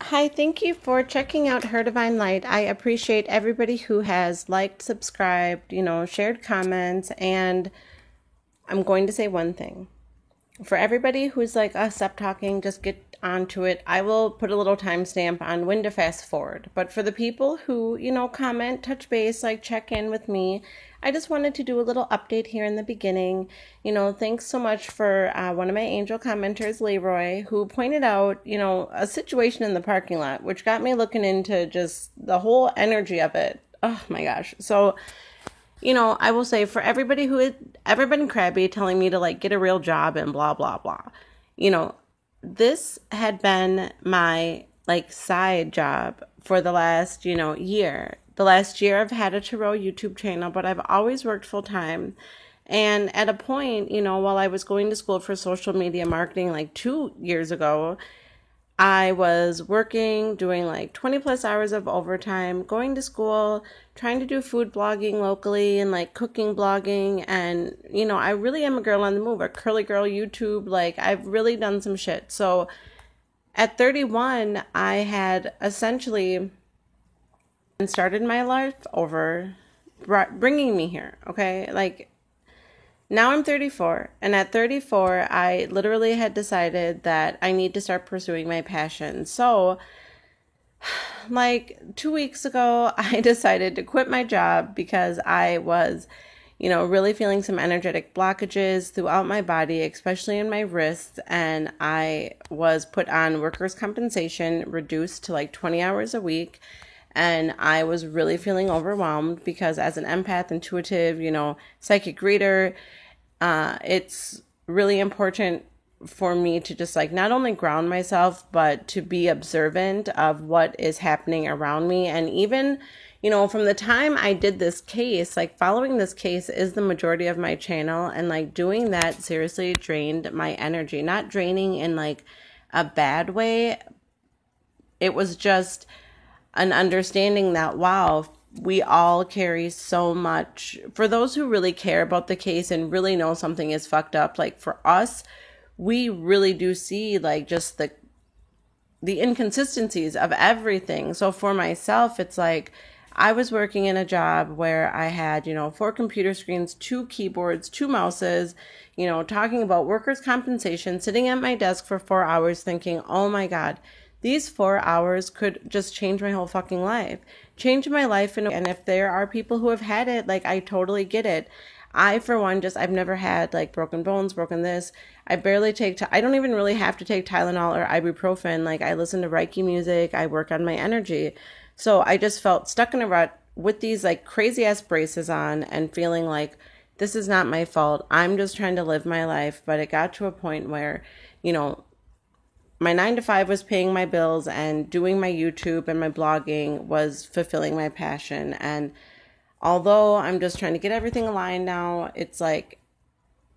Hi, thank you for checking out Her Divine Light. I appreciate everybody who has liked, subscribed, shared comments, and I'm going to say one thing. For everybody who's like, stop talking, just get onto it, I will put a little timestamp on when to fast forward. But for the people who, comment, touch base, like check in with me, I just wanted to do a little update here in the beginning. Thanks so much for one of my angel commenters, Leroy, who pointed out, a situation in the parking lot, which got me looking into just the whole energy of it. Oh my gosh. So, I will say for everybody who had ever been crabby telling me to like get a real job and blah, blah, blah, this had been my like side job for the last, year. The last year I've had a Tarot YouTube channel, but I've always worked full time. And at a point, while I was going to school for social media marketing like 2 years ago, I was working, doing like 20 plus hours of overtime, going to school, trying to do food blogging locally and like cooking blogging. And, I really am a girl on the move, a curly girl YouTube. Like I've really done some shit. So at 31, I had essentially started my life over, bringing me here. Okay. Like now I'm 34, and at 34, I literally had decided that I need to start pursuing my passion. So, like 2 weeks ago, I decided to quit my job because I was, really feeling some energetic blockages throughout my body, especially in my wrists, and I was put on workers' compensation, reduced to like 20 hours a week. And I was really feeling overwhelmed because as an empath, intuitive, psychic reader, it's really important for me to just like not only ground myself, but to be observant of what is happening around me. And even, from the time I did this case, like following this case is the majority of my channel. And like doing that seriously drained my energy, not draining in like a bad way. It was just an understanding that, wow, we all carry so much. For those who really care about the case and really know something is fucked up, like for us, we really do see like just the inconsistencies of everything. So for myself, it's like I was working in a job where I had, 4 computer screens, 2 keyboards, 2 mouses, talking about workers' compensation, sitting at my desk for 4 hours thinking, oh my God, these 4 hours could just change my whole fucking life, change my life. And if there are people who have had it, like, I totally get it. I, for one, I've never had like broken bones, broken this. I barely I don't even really have to take Tylenol or ibuprofen. Like I listen to Reiki music. I work on my energy. So I just felt stuck in a rut with these like crazy ass braces on and feeling like this is not my fault. I'm just trying to live my life. But it got to a point where, my 9 to 5 was paying my bills and doing my YouTube and my blogging was fulfilling my passion. And although I'm just trying to get everything aligned now, it's like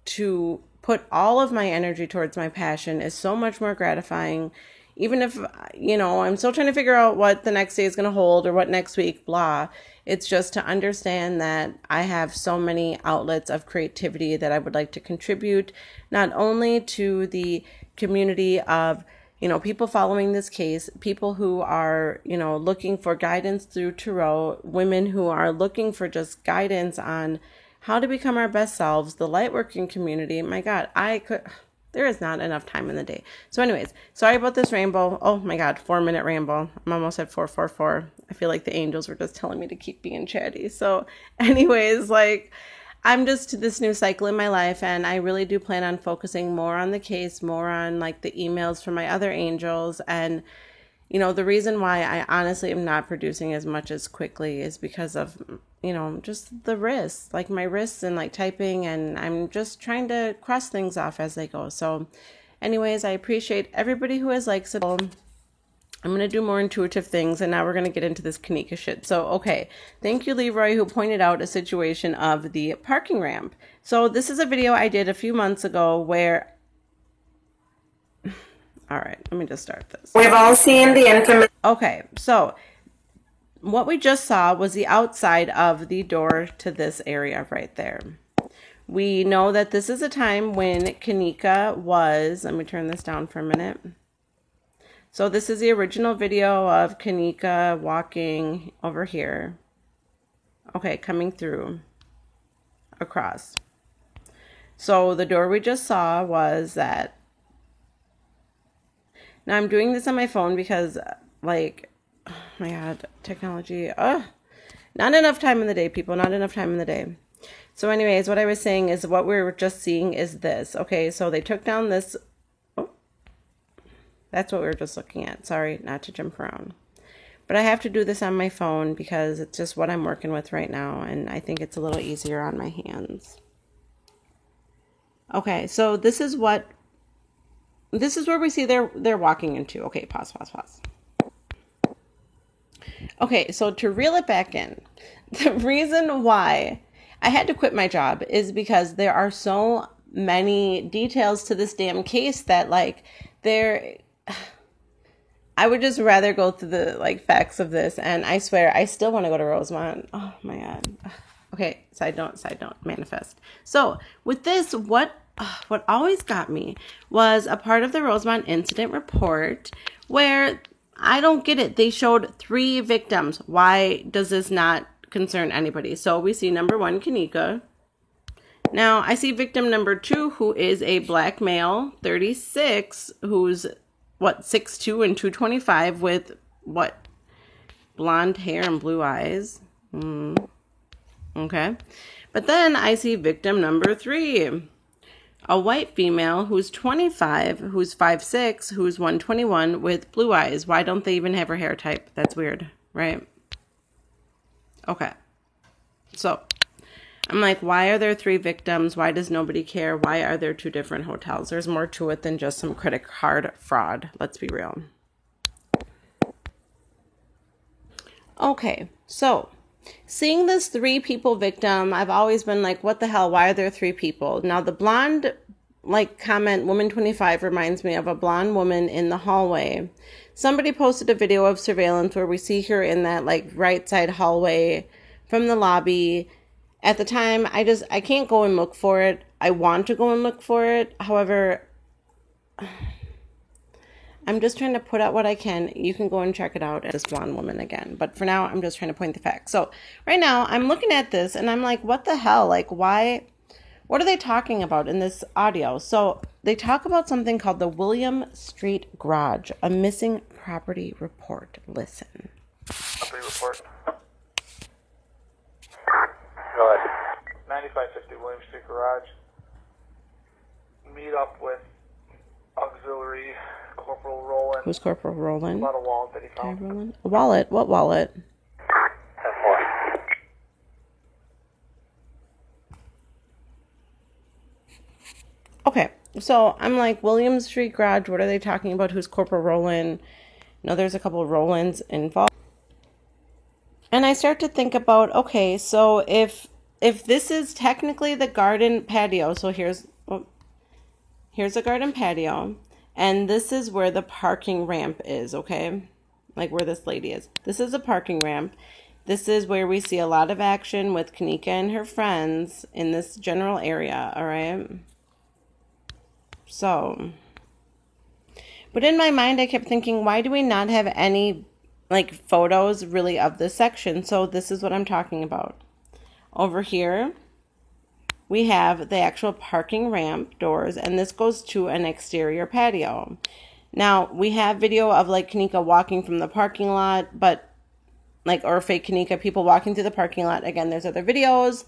to put all of my energy towards my passion is so much more gratifying. Even if, I'm still trying to figure out what the next day is going to hold or what next week, blah. It's just to understand that I have so many outlets of creativity that I would like to contribute, not only to the community of, people following this case, people who are, looking for guidance through Tarot, women who are looking for just guidance on how to become our best selves, the lightworking community. My God, there is not enough time in the day. So anyways, sorry about this ramble. Oh my God, 4-minute ramble. I'm almost at 444. I feel like the angels were just telling me to keep being chatty. So anyways, like I'm just to this new cycle in my life, and I really do plan on focusing more on the case, more on like the emails from my other angels. And the reason why I honestly am not producing as much as quickly is because of, just the wrists, like my wrists and like typing, and I'm just trying to cross things off as they go. So anyways, I appreciate everybody who has likes it. I'm going to do more intuitive things, and now we're going to get into this Kanika shit. So, okay. Thank you, Leroy, who pointed out a situation of the parking ramp. So this is a video I did a few months ago where... All right, let me just start this. We've all seen the infamous... Okay, so what we just saw was the outside of the door to this area right there. We know that this is a time when Kanika was... Let me turn this down for a minute. So this is the original video of Kanika walking over here. Okay, coming through across. So the door we just saw was that. Now I'm doing this on my phone because, like, oh my God, technology. Not enough time in the day, people. Not enough time in the day. So anyways, what I was saying is what we were just seeing is this. Okay, so they took down this. Oh, that's what we were just looking at. Sorry, not to jump around. But I have to do this on my phone because it's just what I'm working with right now. And I think it's a little easier on my hands. Okay, so this is where we see they're walking into. Okay, pause. Okay, so to reel it back in, the reason why I had to quit my job is because there are so many details to this damn case that, like, I would just rather go through the, like, facts of this. And I swear, I still want to go to Rosemont. Oh my God. Okay, side note, manifest. So with this, what always got me was a part of the Rosemont incident report where I don't get it. They showed 3 victims. Why does this not concern anybody? So we see number 1, Kanika. Now I see victim number 2, who is a black male, 36, who's 6'2" and 225 with blonde hair and blue eyes. Okay. But then I see victim number 3, a white female who's 25, who's 5'6", who's 121 with blue eyes. Why don't they even have her hair type? That's weird, right? Okay. So I'm like, why are there 3 victims? Why does nobody care? Why are there 2 different hotels? There's more to it than just some credit card fraud. Let's be real. Okay, so seeing this 3 people victim, I've always been like, what the hell? Why are there 3 people? Now the blonde, like, comment, woman 25, reminds me of a blonde woman in the hallway. Somebody posted a video of surveillance where we see her in that, like, right side hallway from the lobby. At the time, I can't go and look for it. I want to go and look for it. However, I'm just trying to put out what I can. You can go and check it out at this blonde woman again. But for now, I'm just trying to point the facts. So right now, I'm looking at this and I'm like, what the hell? Like, why? What are they talking about in this audio? So they talk about something called the William Street Garage, a missing property report. Listen. Property report. Go ahead. 9550 William Street Garage. Meet up with auxiliary Corporal Rowland. Who's Corporal Rowland? About a wallet that he found. Rowland? A wallet? What wallet? 10-4. Okay, so I'm like, William Street Garage, what are they talking about? Who's Corporal Rowland? No, there's a couple of Rowlands involved. And I start to think about, okay, so if this is technically the garden patio, so here's a garden patio, and this is where the parking ramp is, okay? Like where this lady is. This is a parking ramp. This is where we see a lot of action with Kanika and her friends in this general area, all right? So, but in my mind, I kept thinking, why do we not have any, like, photos really of this section? So this is what I'm talking about. Over here, we have the actual parking ramp doors, and this goes to an exterior patio. Now, we have video of, like, Kanika walking from the parking lot, but, like, or fake Kanika, people walking through the parking lot. Again, there's other videos.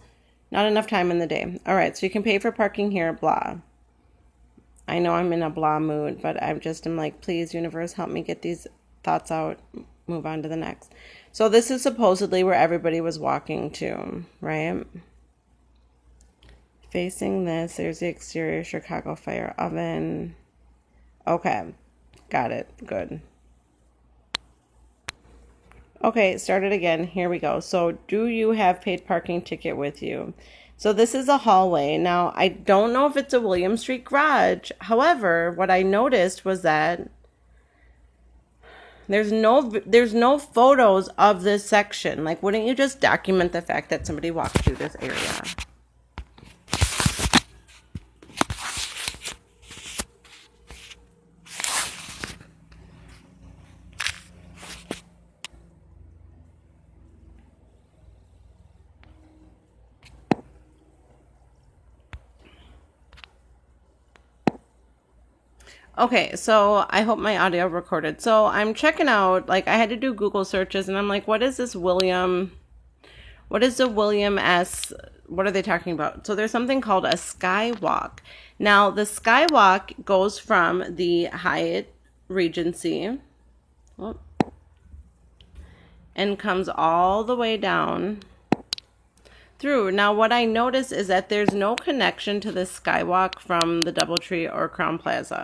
Not enough time in the day. All right, so you can pay for parking here, blah. I know I'm in a blah mood, but I'm like, please, universe, help me get these thoughts out. Move on to the next. So this is supposedly where everybody was walking to, right? Facing this, there's the exterior Chicago Fire oven. Okay, got it. Good. Okay, start it again. Here we go. So do you have paid parking ticket with you? So this is a hallway. Now, I don't know if it's a William Street Garage. However, what I noticed was that there's no photos of this section. Like, wouldn't you just document the fact that somebody walked through this area? Okay, so I hope my audio recorded. So I'm checking out, like I had to do Google searches and I'm like, what is the William S, what are they talking about? So there's something called a skywalk. Now the skywalk goes from the Hyatt Regency and comes all the way down through. Now what I notice is that there's no connection to the skywalk from the DoubleTree or Crowne Plaza.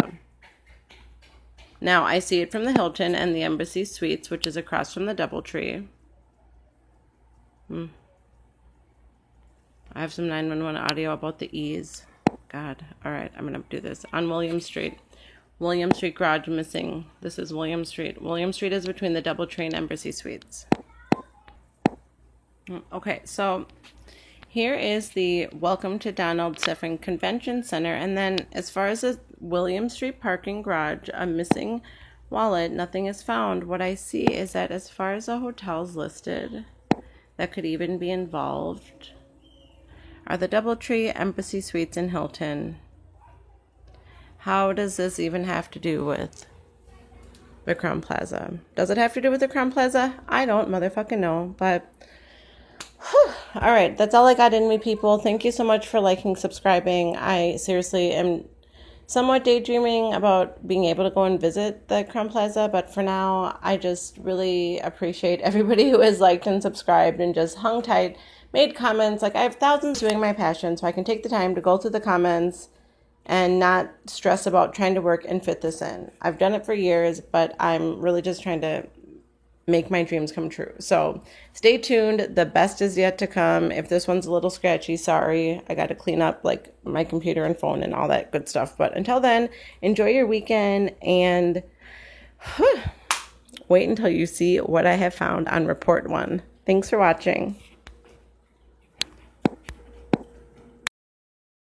Now, I see it from the Hilton and the Embassy Suites, which is across from the DoubleTree. I have some 911 audio about the E's. God. All right, I'm going to do this. On William Street. William Street garage missing. This is William Street. William Street is between the DoubleTree and Embassy Suites. Okay, so here is the Welcome to Donald Safran Convention Center. And then as far as the William Street parking garage, a missing wallet, nothing is found. What I see is that as far as the hotels listed that could even be involved are the DoubleTree, Embassy Suites, and Hilton. How does this even have to do with the Crowne Plaza? Does it have to do with the Crowne Plaza? I don't motherfucking know, but all right, that's all I got in me, people. Thank you so much for liking, subscribing. I seriously am somewhat daydreaming about being able to go and visit the Crowne Plaza, but for now, I just really appreciate everybody who has liked and subscribed and just hung tight, made comments. Like, I have thousands doing my passion, so I can take the time to go through the comments and not stress about trying to work and fit this in. I've done it for years, but I'm really just trying to make my dreams come true. So stay tuned. The best is yet to come. If this one's a little scratchy, sorry. I got to clean up like my computer and phone and all that good stuff. But until then, enjoy your weekend and wait until you see what I have found on Report 1. Thanks for watching.